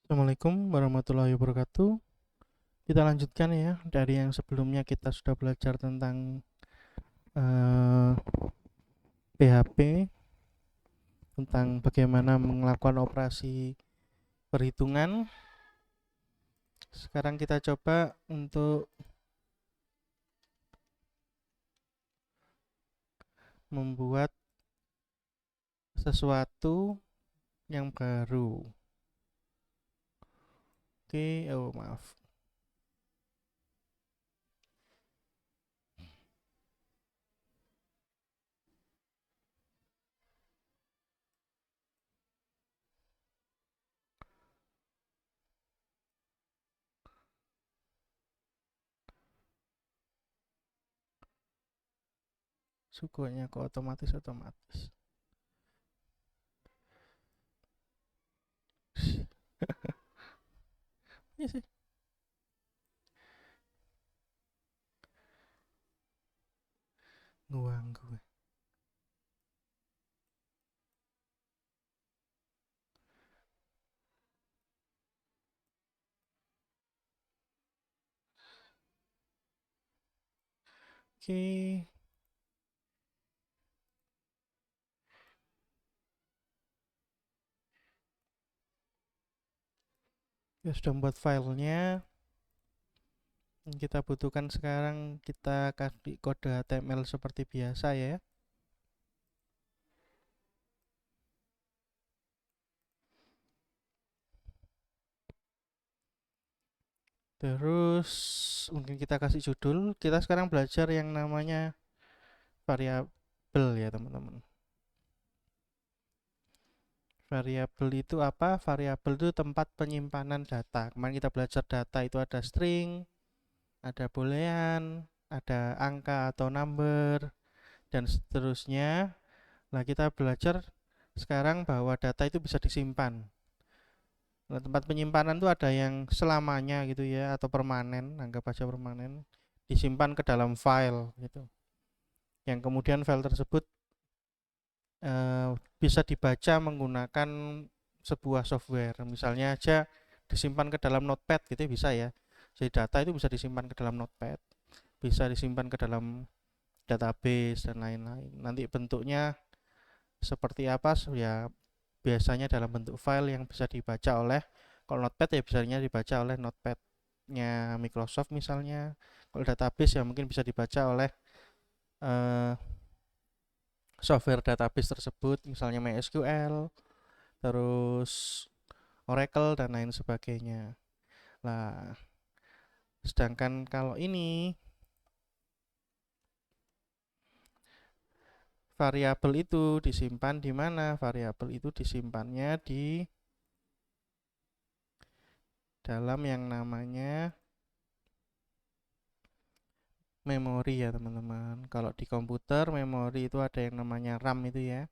Assalamualaikum warahmatullahi wabarakatuh. Kita lanjutkan ya dari yang sebelumnya kita sudah belajar tentang eh, PHP, tentang bagaimana melakukan operasi perhitungan. Sekarang kita coba untuk membuat sesuatu yang baru. Oke, oh maaf. Sukanya kok otomatis. Iya sih. Ganggu. Oke, ya sudah membuat filenya. Yang kita butuhkan sekarang kita kasih kode HTML seperti biasa ya. Terus mungkin kita kasih judul. Kita sekarang belajar yang namanya variabel ya teman-teman. Variabel itu apa? Variabel itu tempat penyimpanan data. Kemarin kita belajar data itu ada string, ada boolean, ada angka atau number, dan seterusnya. Nah, kita belajar sekarang bahwa data itu bisa disimpan. Nah, tempat penyimpanan itu ada yang selamanya gitu ya, atau permanen, anggap aja permanen, disimpan ke dalam file gitu. Yang kemudian file tersebut bisa dibaca menggunakan sebuah software. Misalnya aja disimpan ke dalam notepad gitu ya, bisa ya. Jadi data itu bisa disimpan ke dalam notepad, bisa disimpan ke dalam database dan lain-lain. Nanti bentuknya seperti apa ya, biasanya dalam bentuk file yang bisa dibaca oleh, kalau notepad ya biasanya dibaca oleh notepadnya Microsoft misalnya. Kalau database ya mungkin bisa dibaca oleh eh, software database tersebut, misalnya MySQL, terus Oracle dan lain sebagainya. Nah, sedangkan kalau ini variabel itu disimpan di mana? Variabel itu disimpannya di dalam yang namanya memori ya teman-teman. Kalau di komputer memori itu ada yang namanya RAM itu ya.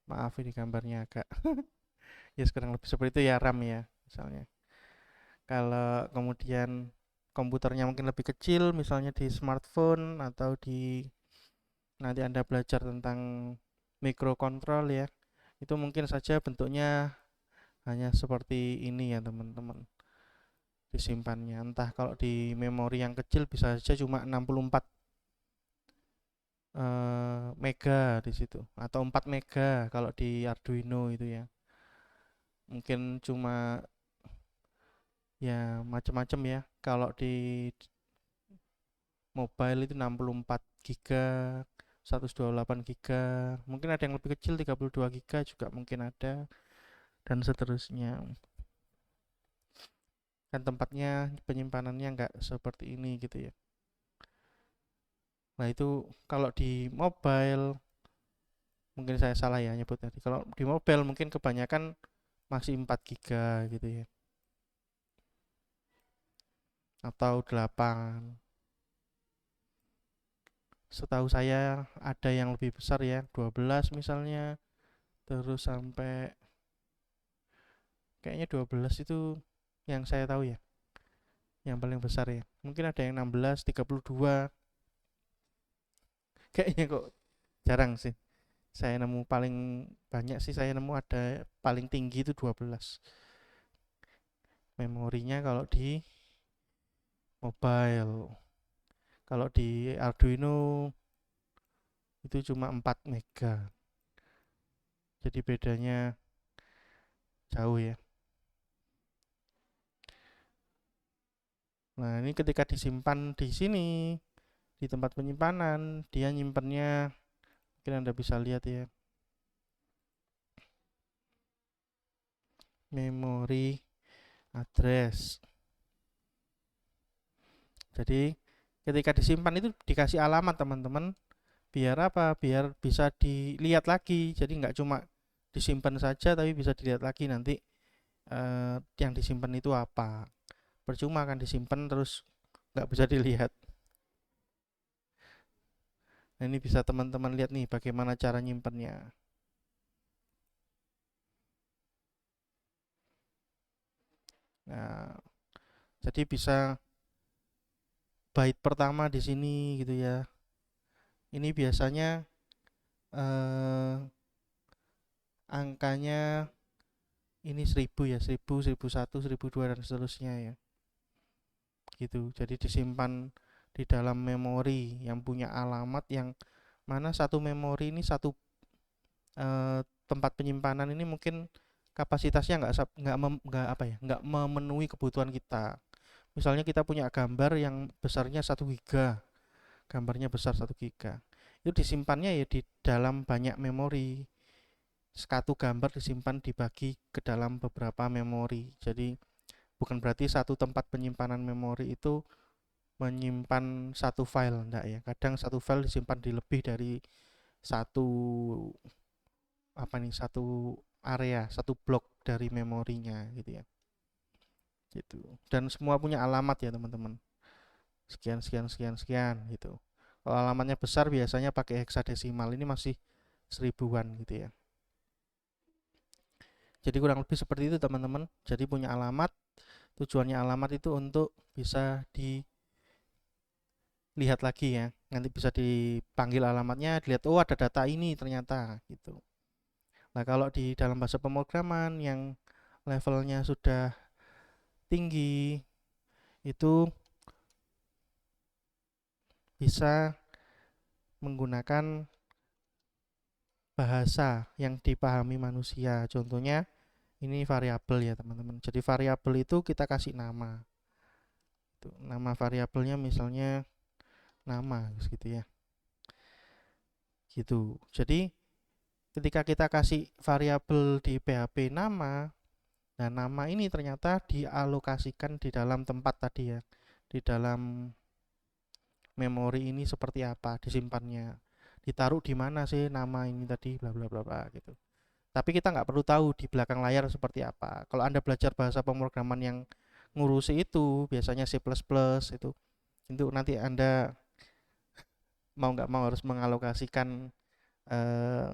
Maaf ini gambarnya agak ya sekarang lebih seperti itu ya, RAM ya misalnya. Kalau kemudian komputernya mungkin lebih kecil, misalnya di smartphone atau di, nanti Anda belajar tentang microcontrol ya, itu mungkin saja bentuknya hanya seperti ini ya teman-teman, disimpannya. Entah kalau di memori yang kecil bisa saja cuma 64 mega di situ, atau 4 mega kalau di Arduino itu ya. Mungkin cuma ya macam-macam ya. Kalau di mobile itu 64 giga, 128 giga, mungkin ada yang lebih kecil 32 giga juga mungkin ada, dan seterusnya. Kan tempatnya penyimpanannya nggak seperti ini gitu ya. Nah itu kalau di mobile, mungkin saya salah ya nyebut tadi, kalau di mobile mungkin kebanyakan masih 4 giga gitu ya, atau 8. Setahu saya ada yang lebih besar ya, 12 misalnya, terus sampai kayaknya 12 itu yang saya tahu ya, yang paling besar ya. Mungkin ada yang 16, 32. Kayaknya kok jarang sih. Saya nemu paling banyak sih, saya nemu ada paling tinggi itu 12. memorinya kalau di mobile. Kalau di Arduino itu cuma 4 mega. Jadi bedanya jauh ya. Nah, ini ketika disimpan di sini, di tempat penyimpanan, dia nyimpannya, mungkin Anda bisa lihat ya, memory address. Jadi ketika disimpan itu dikasih alamat teman-teman, biar apa? Biar bisa dilihat lagi. Jadi nggak cuma disimpan saja, tapi bisa dilihat lagi nanti yang disimpan itu apa. Percuma kan disimpan terus nggak bisa dilihat. Nah, ini bisa teman-teman lihat nih bagaimana cara nyimpannya. Nah, jadi bisa byte pertama di sini gitu ya. Ini biasanya eh, angkanya ini 1000 ya, 1000, 1001, 1002 dan seterusnya ya. Gitu. Jadi disimpan di dalam memori yang punya alamat yang mana satu memori ini satu tempat penyimpanan ini mungkin kapasitasnya nggak apa ya, nggak memenuhi kebutuhan kita. Misalnya kita punya gambar yang besarnya 1 giga, gambarnya besar 1 giga, itu disimpannya ya di dalam banyak memori. Satu gambar disimpan dibagi ke dalam beberapa memori. Jadi bukan berarti satu tempat penyimpanan memori itu menyimpan satu file, enggak ya. Kadang satu file disimpan di lebih dari satu apa nih, satu area, satu blok dari memorinya gitu ya. Gitu. Dan semua punya alamat ya teman-teman. Sekian sekian sekian sekian gitu. Kalau alamatnya besar biasanya pakai heksadesimal, ini masih seribuan gitu ya. Jadi kurang lebih seperti itu teman-teman. Jadi punya alamat, tujuannya alamat itu untuk bisa dilihat lagi ya. Nanti bisa dipanggil alamatnya, dilihat oh ada data ini ternyata gitu. Nah, kalau di dalam bahasa pemrograman yang levelnya sudah tinggi itu bisa menggunakan bahasa yang dipahami manusia. Contohnya ini variabel ya teman-teman. Jadi variabel itu kita kasih nama. Nama variabelnya misalnya nama gitu ya. Gitu. Jadi ketika kita kasih variabel di PHP nama, nah nama ini ternyata dialokasikan di dalam tempat tadi ya. Di dalam memori ini seperti apa disimpannya. Ditaruh di mana sih nama ini tadi bla bla bla bla gitu. Tapi kita nggak perlu tahu di belakang layar seperti apa. Kalau Anda belajar bahasa pemrograman yang ngurusi itu, biasanya C++ itu nanti Anda mau nggak mau harus mengalokasikan eh,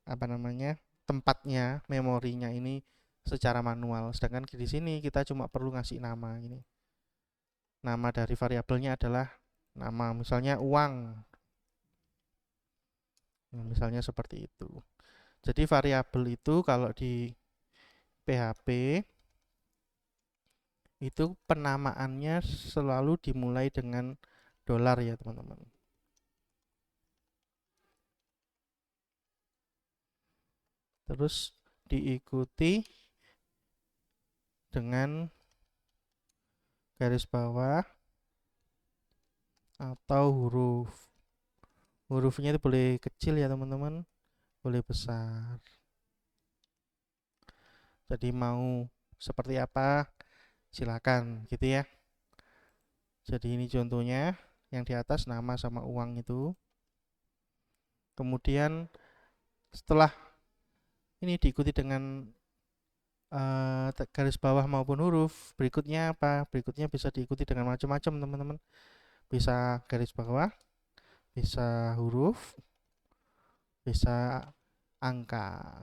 apa namanya tempatnya, memorinya ini secara manual. Sedangkan di sini kita cuma perlu ngasih nama ini. Nama dari variabelnya adalah nama, misalnya uang. Nah, misalnya seperti itu. Jadi variabel itu kalau di PHP itu penamaannya selalu dimulai dengan dolar ya teman-teman. Terus diikuti dengan garis bawah atau huruf. Hurufnya itu boleh kecil ya teman-teman, boleh besar. Jadi mau seperti apa silakan gitu ya. Jadi ini contohnya yang di atas nama sama uang itu. Kemudian setelah ini diikuti dengan garis bawah maupun huruf, berikutnya apa? Berikutnya bisa diikuti dengan macam-macam teman-teman. Bisa garis bawah, bisa huruf, bisa angka.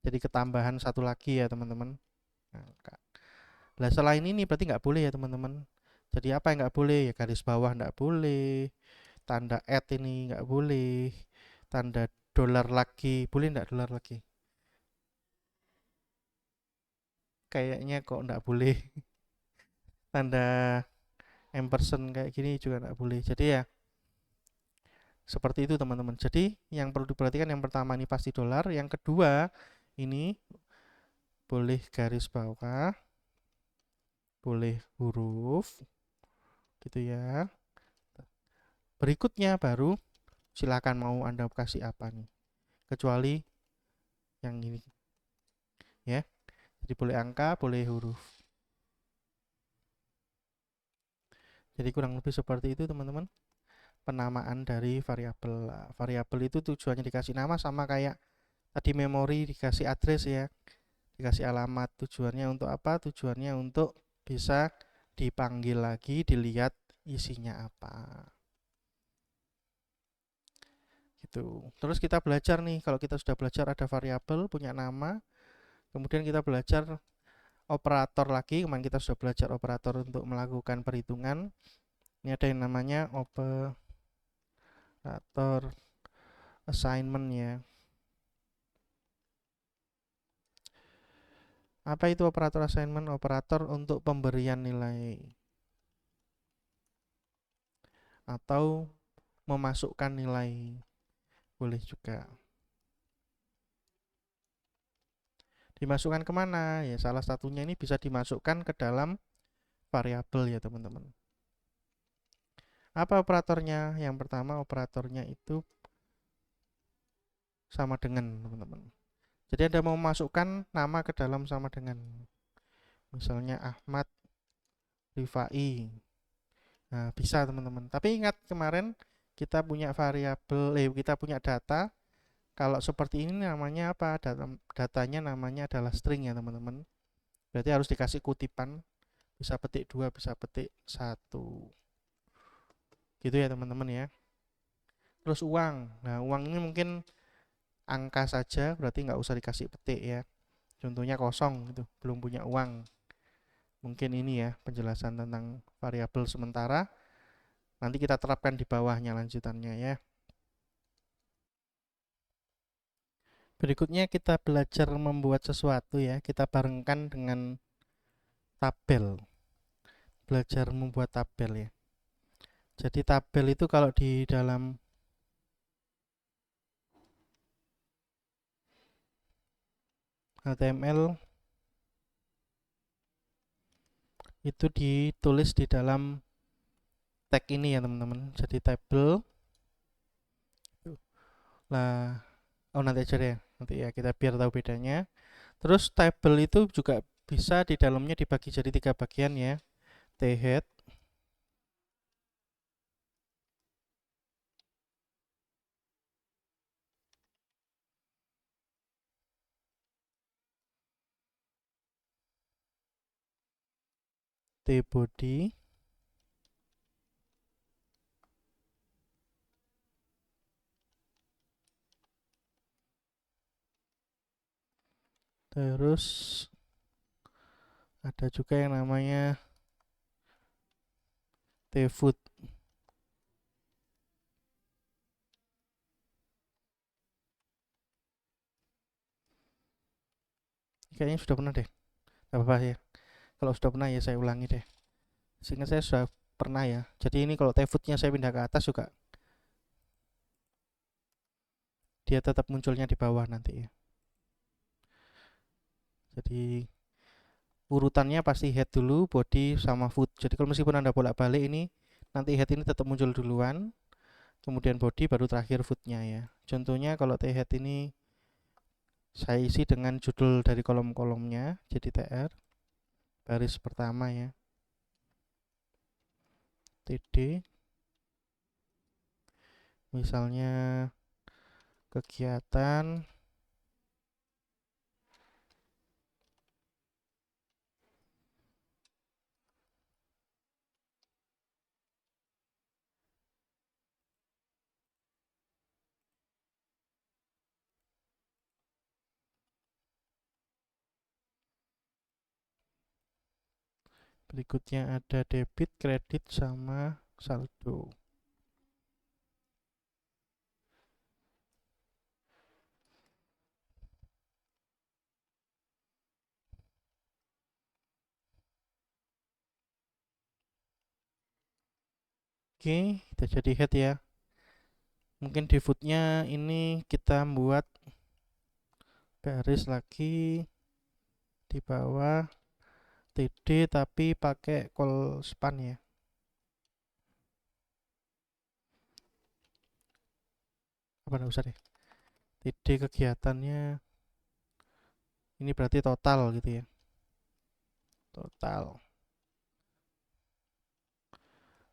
Jadi ketambahan satu lagi ya teman-teman. Angka. Nah selain ini berarti nggak boleh ya teman-teman. Jadi apa yang nggak boleh ya, garis bawah nggak boleh, tanda ini nggak boleh, tanda dolar lagi boleh nggak, dolar lagi kayaknya kok nggak boleh tanda ampersand kayak gini juga nggak boleh. Jadi ya seperti itu teman-teman. Jadi yang perlu diperhatikan yang pertama ini pasti dolar, yang kedua ini boleh garis bawah, boleh huruf gitu ya. Berikutnya baru silakan mau Anda kasih apa nih. Kecuali yang ini ya. Jadi boleh angka, boleh huruf. Jadi kurang lebih seperti itu teman-teman. Penamaan dari variabel. Variabel itu tujuannya dikasih nama sama kayak tadi memori dikasih address ya. Dikasih alamat. Tujuannya untuk apa? Tujuannya untuk bisa dipanggil lagi, dilihat isinya apa. Gitu. Terus kita belajar nih, kalau kita sudah belajar ada variabel punya nama, kemudian kita belajar operator lagi. Kemarin kita sudah belajar operator untuk melakukan perhitungan. Ini ada yang namanya operator assignment ya. Apa itu operator assignment? Operator untuk pemberian nilai atau memasukkan nilai. Boleh juga. Dimasukkan kemana? Ya salah satunya ini bisa dimasukkan ke dalam variabel ya teman-teman. Apa operatornya? Yang pertama operatornya itu sama dengan teman-teman. Jadi Anda mau masukkan nama ke dalam sama dengan. Misalnya Ahmad Rifai. Nah, bisa teman-teman. Tapi ingat kemarin kita punya variabel, kita punya data. Kalau seperti ini namanya apa? Datanya namanya adalah string ya teman-teman. Berarti harus dikasih kutipan. Bisa petik 2, bisa petik 1. Gitu ya teman-teman ya. Terus uang. Nah, uang ini mungkin angka saja, berarti nggak usah dikasih petik ya. Contohnya kosong gitu, belum punya uang. Mungkin ini ya penjelasan tentang variabel sementara. Nanti kita terapkan di bawahnya lanjutannya ya. Berikutnya kita belajar membuat sesuatu ya. Kita barengkan dengan tabel. Belajar membuat tabel ya. Jadi tabel itu kalau di dalam HTML itu ditulis di dalam tag ini ya teman-teman. Jadi tabel. Lah, oh nanti aja deh. Nanti ya kita biar tahu bedanya. Terus tabel itu juga bisa di dalamnya dibagi jadi 3 bagian ya. T-head, T-body, terus ada juga yang namanya T-foot. Kayaknya sudah pernah deh. Gak apa-apa ya. Kalau sudah pernah ya saya ulangi deh. Sehingga saya sudah pernah ya. Jadi ini kalau T-footnya saya pindah ke atas juga dia tetap munculnya di bawah nanti ya. Jadi urutannya pasti head dulu, body sama foot. Jadi kalau meskipun Anda bolak-balik ini nanti head ini tetap muncul duluan, kemudian body baru terakhir footnya ya. Contohnya kalau T-head ini saya isi dengan judul dari kolom-kolomnya, jadi TR baris pertama ya, TD misalnya kegiatan berikutnya ada debit, kredit sama saldo. Oke, kita jadi head ya. Mungkin defaultnya ini kita buat baris lagi di bawah TD tapi pakai call span ya. Apa enggak usah deh. TD kegiatannya ini berarti total gitu ya. Total.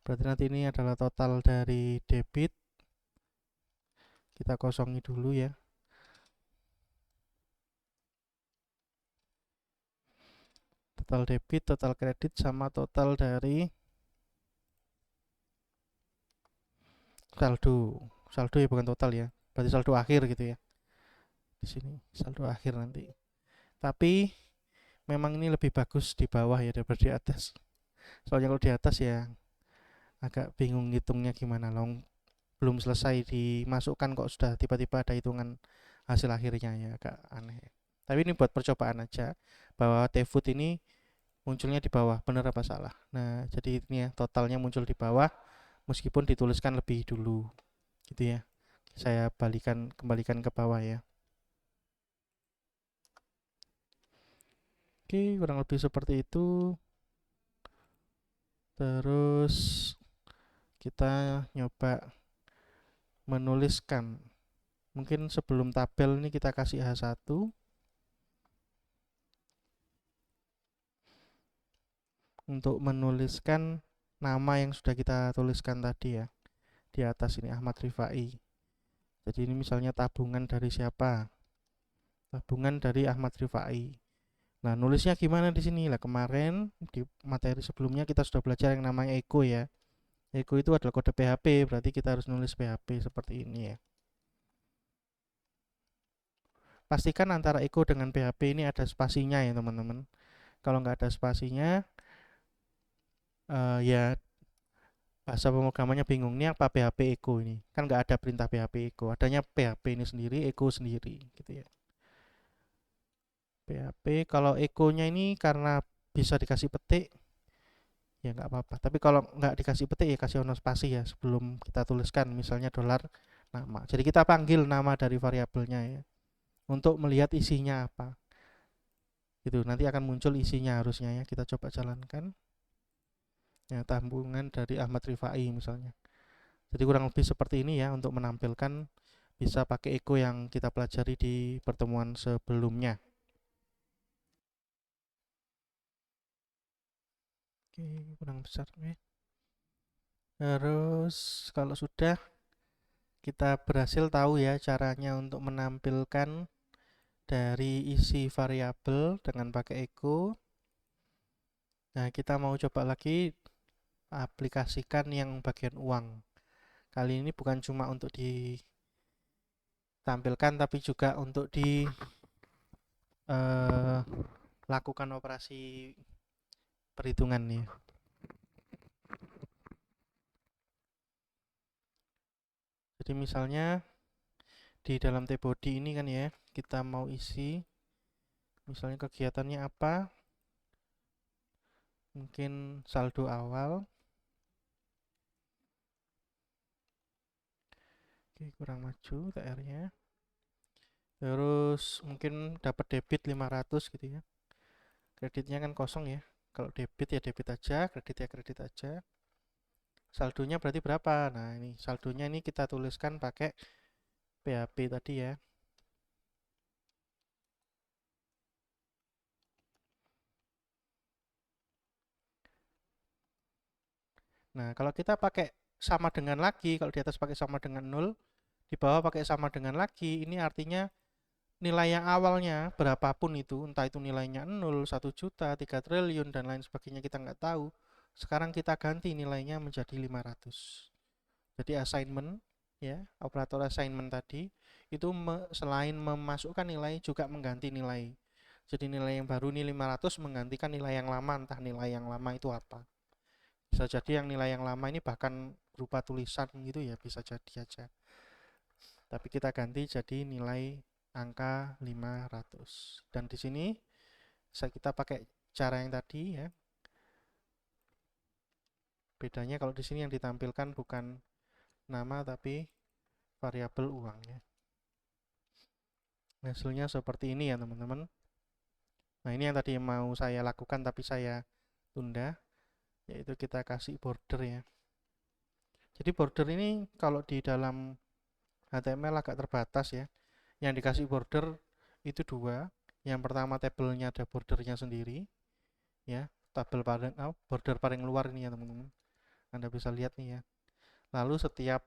Berarti nanti ini adalah total dari debit. Kita kosongi dulu ya. Total debit, total kredit sama total dari saldo. Saldo ya bukan total ya. Berarti saldo akhir gitu ya. Di sini saldo akhir nanti. Tapi memang ini lebih bagus di bawah ya daripada di atas. Soalnya kalau di atas ya agak bingung ngitungnya gimana long, belum selesai dimasukkan kok sudah tiba-tiba ada hitungan hasil akhirnya ya agak aneh. Tapi ini buat percobaan aja bahwa Tfood ini munculnya di bawah, benar apa salah. Nah, jadi ini ya totalnya muncul di bawah meskipun dituliskan lebih dulu. Gitu ya. Saya kembalikan ke bawah ya. Oke, kurang lebih seperti itu. Terus kita nyoba menuliskan. Mungkin sebelum tabel ini kita kasih H1 untuk menuliskan nama yang sudah kita tuliskan tadi ya. Di atas ini Ahmad Rifai. Jadi ini misalnya tabungan dari siapa? Tabungan dari Ahmad Rifai. Nah, nulisnya gimana di sini? Lah kemarin di materi sebelumnya kita sudah belajar yang namanya Eko ya. Eko itu adalah kode PHP, berarti kita harus nulis PHP seperti ini ya. Pastikan antara Eko dengan PHP ini ada spasinya ya teman-teman. Kalau nggak ada spasinya, ya bahasa pemrogramannya bingung. Ini apa PHP Eko ini? Kan nggak ada perintah PHP Eko, adanya PHP ini sendiri, Eko sendiri, gitu ya. PHP kalau Ekonya ini karena bisa dikasih petik, ya nggak apa-apa. Tapi kalau nggak dikasih petik ya kasih ono spasi ya sebelum kita tuliskan, misalnya dolar nama. Jadi kita panggil nama dari variabelnya ya, untuk melihat isinya apa. Itu nanti akan muncul isinya harusnya ya. Kita coba jalankan. Ya, tabungan dari Ahmad Rifai misalnya. Jadi kurang lebih seperti ini ya untuk menampilkan bisa pakai Eko yang kita pelajari di pertemuan sebelumnya. Oke, kurang besar ya. Terus kalau sudah kita berhasil tahu ya caranya untuk menampilkan dari isi variabel dengan pakai Eko. Nah, kita mau coba lagi aplikasikan yang bagian uang. Kali ini bukan cuma untuk ditampilkan tapi juga untuk dilakukan operasi perhitungan nih. Jadi misalnya di dalam T-body ini kan ya, kita mau isi misalnya kegiatannya apa? Mungkin saldo awal. Oke, kurang maju TR-nya. Terus mungkin dapat debit 500 gitu ya. Kreditnya kan kosong ya. Kalau debit ya debit aja, kredit ya kredit aja. Saldonya berarti berapa? Nah, ini saldonya ini kita tuliskan pakai PHP tadi ya. Nah, kalau kita pakai sama dengan lagi, kalau di atas pakai sama dengan 0, di bawah pakai sama dengan lagi, ini artinya nilai yang awalnya berapapun itu, entah itu nilainya 0, 1 juta, 3 triliun, dan lain sebagainya kita nggak tahu. Sekarang kita ganti nilainya menjadi 500. Jadi assignment, ya, operator assignment tadi, itu selain memasukkan nilai, juga mengganti nilai. Jadi nilai yang baru ini 500 menggantikan nilai yang lama, entah nilai yang lama itu apa. Bisa jadi yang nilai yang lama ini bahkan berupa tulisan gitu ya, bisa jadi aja. Tapi kita ganti jadi nilai angka 500. Dan di sini kita pakai cara yang tadi ya. Bedanya kalau di sini yang ditampilkan bukan nama tapi variabel uangnya. Hasilnya seperti ini ya teman-teman. Nah ini yang tadi mau saya lakukan tapi saya tunda, yaitu kita kasih border ya. Jadi border ini kalau di dalam HTML agak terbatas ya. Yang dikasih border itu dua. Yang pertama tabelnya ada bordernya sendiri ya, tabel paling border paling luar ini ya teman-teman. Anda bisa lihat nih ya. Lalu setiap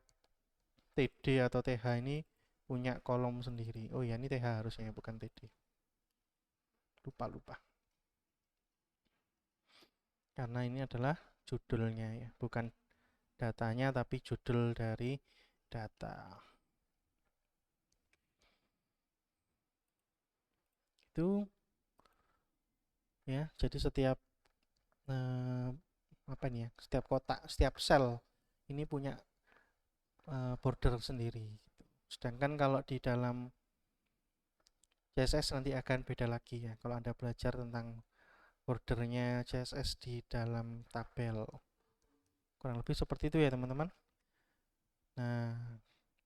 TD atau TH ini punya kolom sendiri. Oh ya, ini TH harusnya bukan TD. Lupa. Karena ini adalah judulnya ya, bukan datanya tapi judul dari data. Itu ya, jadi setiap apa nih ya, setiap kotak, setiap sel ini punya border sendiri. Sedangkan kalau di dalam CSS nanti akan beda lagi ya. Kalau Anda belajar tentang bordernya CSS di dalam tabel, kurang lebih seperti itu ya teman-teman. Nah,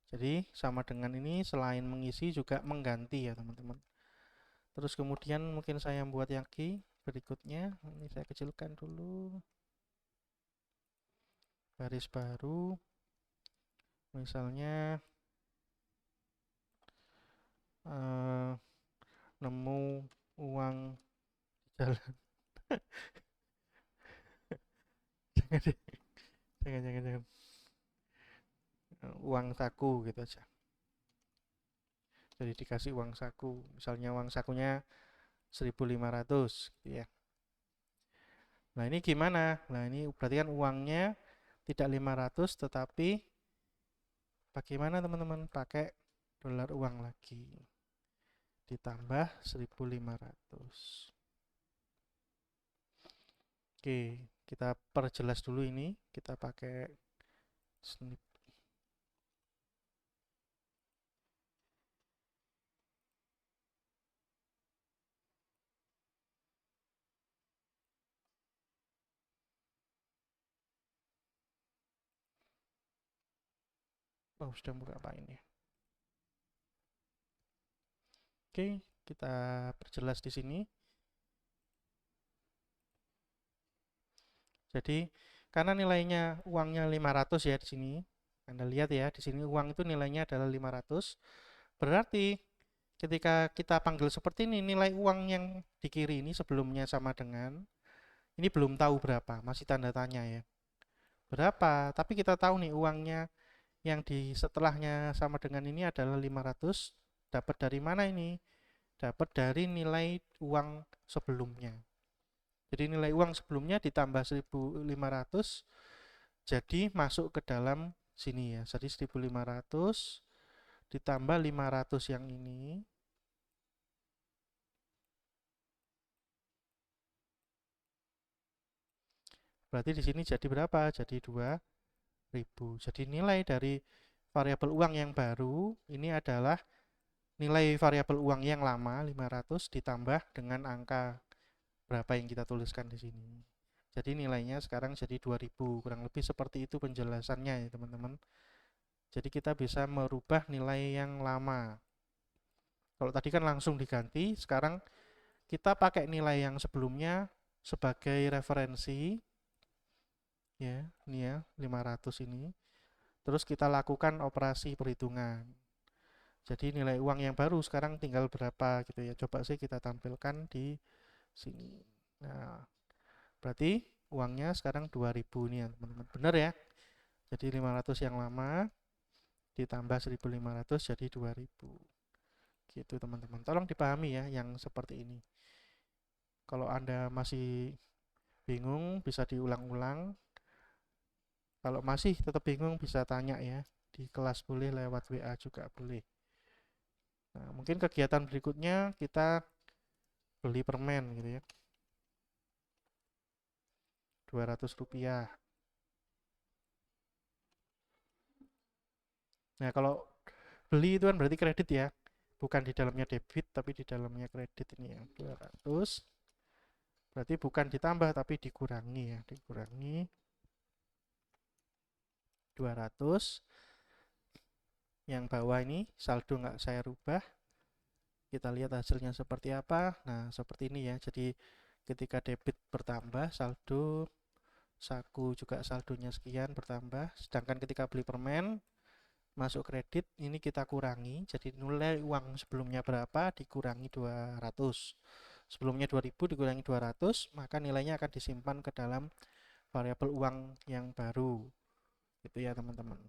jadi sama dengan ini, selain mengisi juga mengganti ya teman-teman. Terus kemudian mungkin saya buat lagi berikutnya. Ini saya kecilkan dulu. Baris baru. Misalnya nemu uang di jalan. jangan. Uang saku gitu aja. Jadi dikasih uang saku. Misalnya uang sakunya 1.500 gitu ya. Nah ini gimana? Nah ini berarti kan uangnya tidak 500 tetapi bagaimana teman-teman? Pakai dolar uang lagi. Ditambah 1.500. Oke, kita perjelas dulu ini. Kita pakai snip. Oh, sudah berapa ini? Oke, kita perjelas di sini. Jadi, karena nilainya uangnya 500 ya di sini. Anda lihat ya, di sini uang itu nilainya adalah 500. Berarti ketika kita panggil seperti ini, nilai uang yang di kiri ini sebelumnya sama dengan, ini belum tahu berapa, masih tanda tanya ya. Berapa? Tapi kita tahu nih uangnya yang di setelahnya sama dengan ini adalah 500. Dapat dari mana ini? Dapat dari nilai uang sebelumnya. Jadi nilai uang sebelumnya ditambah 1.500 jadi masuk ke dalam sini ya. Jadi 1.500 ditambah 500 yang ini. Berarti di sini jadi berapa? Jadi 2.000. Jadi nilai dari variabel uang yang baru ini adalah nilai variabel uang yang lama 500 ditambah dengan angka berapa yang kita tuliskan di sini. Jadi nilainya sekarang jadi 2.000. Kurang lebih seperti itu penjelasannya ya teman-teman. Jadi kita bisa merubah nilai yang lama. Kalau tadi kan langsung diganti, sekarang kita pakai nilai yang sebelumnya sebagai referensi. Ya, ini ya 500 ini. Terus kita lakukan operasi perhitungan. Jadi nilai uang yang baru sekarang tinggal berapa gitu ya. Coba sih kita tampilkan di sini. Nah, berarti uangnya sekarang 2.000 nih ya teman-teman. Benar ya? Jadi 500 yang lama ditambah 1.500 jadi 2.000. Gitu teman-teman. Tolong dipahami ya yang seperti ini. Kalau Anda masih bingung bisa diulang-ulang. Kalau masih tetap bingung bisa tanya ya. Di kelas boleh, lewat WA juga boleh. Nah, mungkin kegiatan berikutnya kita beli permen gitu ya. Rp200. Nah, kalau beli itu kan berarti kredit ya. Bukan di dalamnya debit tapi di dalamnya kredit ini ya. 200 berarti bukan ditambah tapi dikurangi ya. Dikurangi 200. Yang bawah ini saldo nggak saya rubah. Kita lihat hasilnya seperti apa. Nah, seperti ini ya. Jadi ketika debit bertambah, saldo saku juga saldonya sekian bertambah. Sedangkan ketika beli permen, masuk kredit, ini kita kurangi. Jadi nilai uang sebelumnya berapa, dikurangi 200. Sebelumnya 2000 dikurangi 200, maka nilainya akan disimpan ke dalam variabel uang yang baru. Gitu ya teman-teman.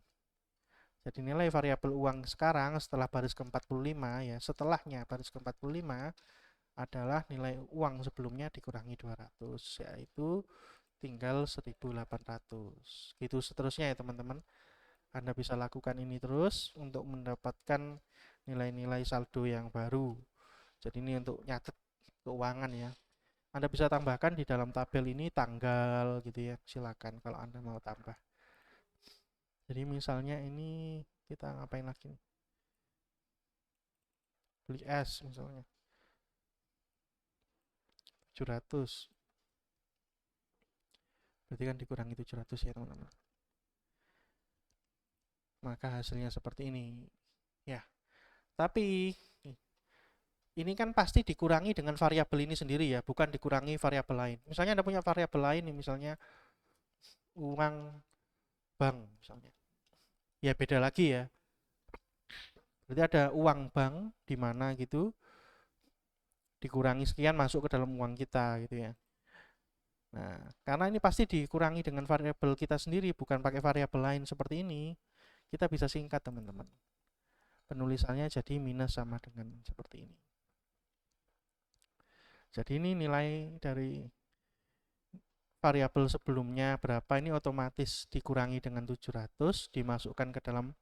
Jadi nilai variabel uang sekarang setelah baris ke-45 ya, setelahnya baris ke-45 adalah nilai uang sebelumnya dikurangi 200, yaitu tinggal 1800. Gitu seterusnya ya teman-teman. Anda bisa lakukan ini terus untuk mendapatkan nilai-nilai saldo yang baru. Jadi ini untuk nyatet keuangan ya. Anda bisa tambahkan di dalam tabel ini tanggal gitu ya. Silakan kalau Anda mau tambah. Jadi misalnya ini kita ngapain lagi nih? Beli es misalnya 700, berarti kan dikurangi 700 ya teman-teman, maka hasilnya seperti ini ya. Tapi ini kan pasti dikurangi dengan variabel ini sendiri ya, bukan dikurangi variabel lain. Misalnya Anda punya variabel lain nih, misalnya uang bank misalnya, ya beda lagi ya. Berarti ada uang bank di mana gitu, dikurangi sekian masuk ke dalam uang kita gitu ya. Nah, karena ini pasti dikurangi dengan variabel kita sendiri, bukan pakai variabel lain seperti ini, kita bisa singkat teman-teman. Penulisannya jadi minus sama dengan seperti ini. Jadi ini nilai dari variabel sebelumnya berapa, ini otomatis dikurangi dengan 700, dimasukkan ke dalam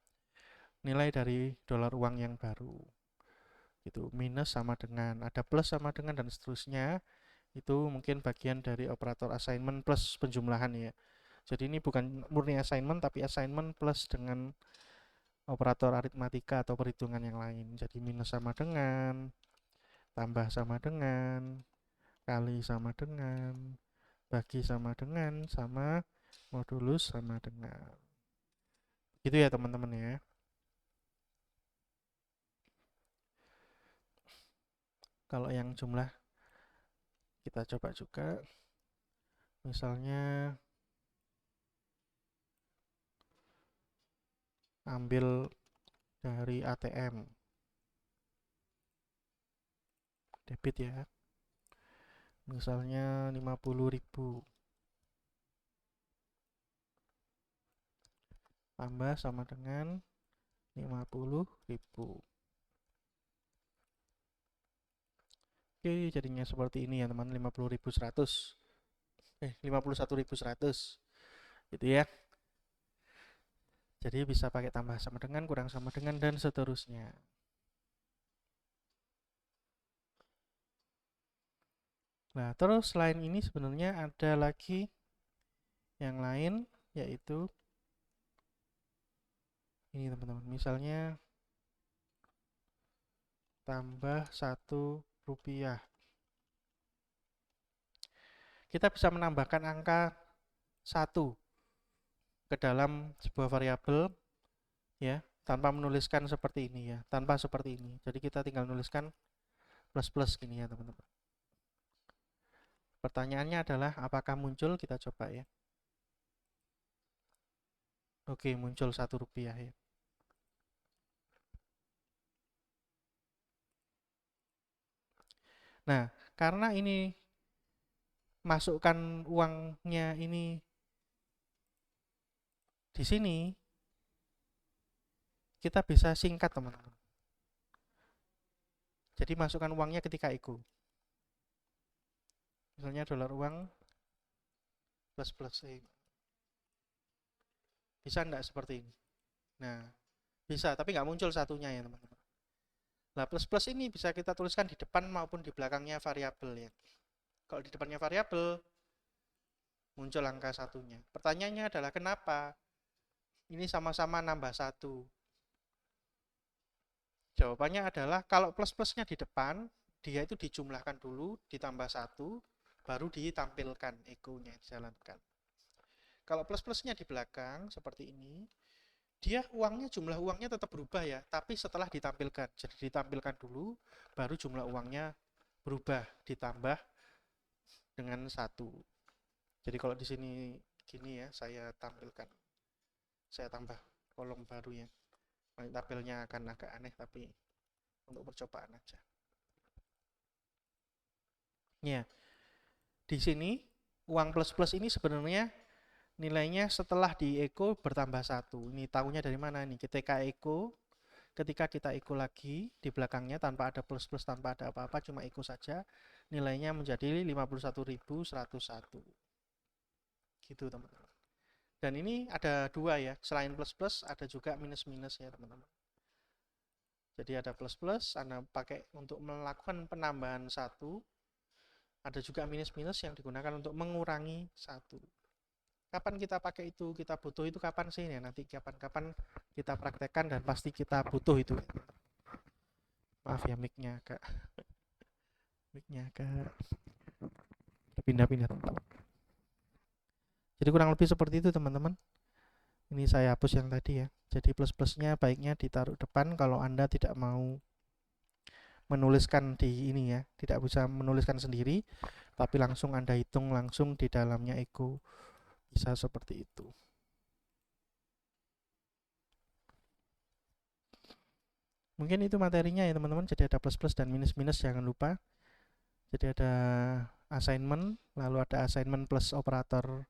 nilai dari dolar uang yang baru. Gitu, minus sama dengan, ada plus sama dengan dan seterusnya. Itu mungkin bagian dari operator assignment plus penjumlahan ya. Jadi ini bukan murni assignment, tapi assignment plus dengan operator aritmatika atau perhitungan yang lain. Jadi minus sama dengan, tambah sama dengan, kali sama dengan, bagi sama dengan, sama modulus sama dengan. Gitu ya teman-teman ya. Kalau yang jumlah kita coba juga. Misalnya ambil dari ATM debit ya. Misalnya 50.000 tambah sama dengan 50.000. Oke, jadinya seperti ini ya teman, 50.100. 51.100. Gitu ya. Jadi bisa pakai tambah sama dengan, kurang sama dengan, dan seterusnya. Nah, terus selain ini sebenarnya ada lagi yang lain, yaitu ini teman-teman. Misalnya tambah 1 rupiah. Kita bisa menambahkan angka 1 ke dalam sebuah variabel ya, tanpa menuliskan seperti ini ya, tanpa seperti ini. Jadi kita tinggal menuliskan plus gini ya teman-teman. Pertanyaannya adalah apakah muncul? Kita coba ya. Oke, muncul 1 rupiah ya. Nah, karena ini masukkan uangnya ini di sini, kita bisa singkat teman-teman. Jadi masukkan uangnya ketika ego. Misalnya dolar uang plus bisa enggak seperti ini? Nah, bisa, tapi nggak muncul satunya ya teman-teman. Nah, plus ini bisa kita tuliskan di depan maupun di belakangnya variabel ya. Kalau di depannya variabel, muncul angka satunya. Pertanyaannya adalah kenapa ini sama-sama nambah 1? Jawabannya adalah kalau plus-plusnya di depan, dia itu dijumlahkan dulu, ditambah 1, baru ditampilkan egonya dijalankan. Kalau plus-plusnya di belakang seperti ini, dia jumlah uangnya tetap berubah ya, tapi setelah ditampilkan. Jadi ditampilkan dulu, baru jumlah uangnya berubah, ditambah dengan 1. Jadi kalau di sini gini ya, saya tampilkan. Saya tambah kolom baru ya. Nanti tabelnya akan agak aneh, tapi untuk percobaan aja. Ya, di sini uang plus-plus ini sebenarnya nilainya setelah di echo bertambah 1. Ini tahunya dari mana nih? Ketika kita echo lagi di belakangnya tanpa ada plus-plus, tanpa ada apa-apa, cuma echo saja, nilainya menjadi 51.101. Gitu teman-teman. Dan ini ada 2 ya, selain plus-plus ada juga minus-minus ya teman-teman. Jadi ada plus-plus, Anda pakai untuk melakukan penambahan 1. Ada juga minus-minus yang digunakan untuk mengurangi 1. Kapan kita pakai itu, kita butuh itu kapan sih ya? Nanti kapan-kapan kita praktekkan dan pasti kita butuh itu. Maaf ya mic-nya agak pindah-pindah. Jadi kurang lebih seperti itu teman-teman. Ini saya hapus yang tadi ya. Jadi plus-plusnya baiknya ditaruh depan kalau Anda tidak mau menuliskan di ini ya, tidak bisa menuliskan sendiri, tapi langsung Anda hitung langsung di dalamnya echo. Bisa seperti itu. Mungkin itu materinya ya teman-teman. Jadi ada plus-plus dan minus-minus, jangan lupa. Jadi ada assignment, lalu ada assignment plus operator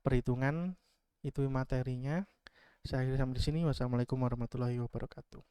perhitungan. Itu materinya. Saya akhiri sampai di sini. Wassalamualaikum warahmatullahi wabarakatuh.